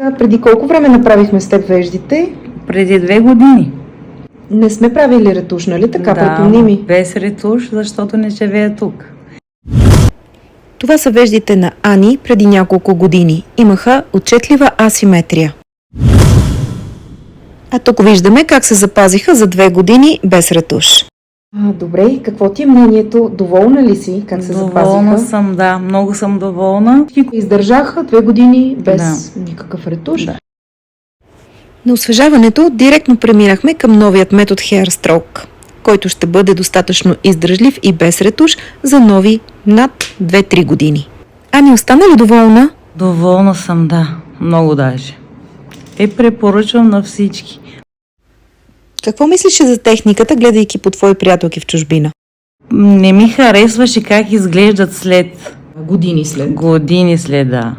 А преди колко време направихме с теб веждите? Преди 2 години. Не сме правили ретуш, нали така? Да, Припомни ми. без ретуш, защото не живея тук. Това са веждите на Ани преди няколко години. Имаха отчетлива асиметрия. А тук виждаме как се запазиха за 2 години без ретуш. Добре, какво ти е мнението? Доволна ли си? Как се Доволна запазиха? съм, да. Много съм доволна. Издържаха 2 години без никакъв ретуш. Да. На освежаването директно преминахме към новият метод Hair Stroke, който ще бъде достатъчно издръжлив и без ретуш за нови над 2-3 години. Ани, остана ли доволна? Доволна съм, да. Много даже. И препоръчвам на всички. Какво мислиш за техниката, гледайки по твои приятелки в чужбина? Не ми харесваше как изглеждат след Години след. години след, да.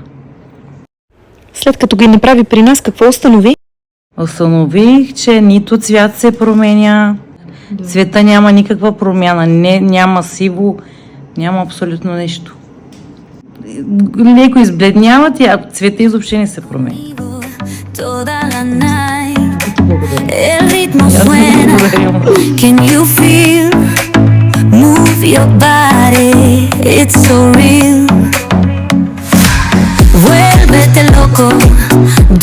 След като ги направи при нас, какво установи? Установих, че нито цвят се променя, цвета няма никаква промяна, няма сиво, няма абсолютно нищо. Леко избледняват, а цвета изобщо не се променя. Toda la night, el ritmo suena. Can you feel? Move your body, it's so real. Vuélvete loco,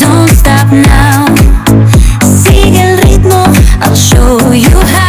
don't stop now. Sigue el ritmo, I'll show you how.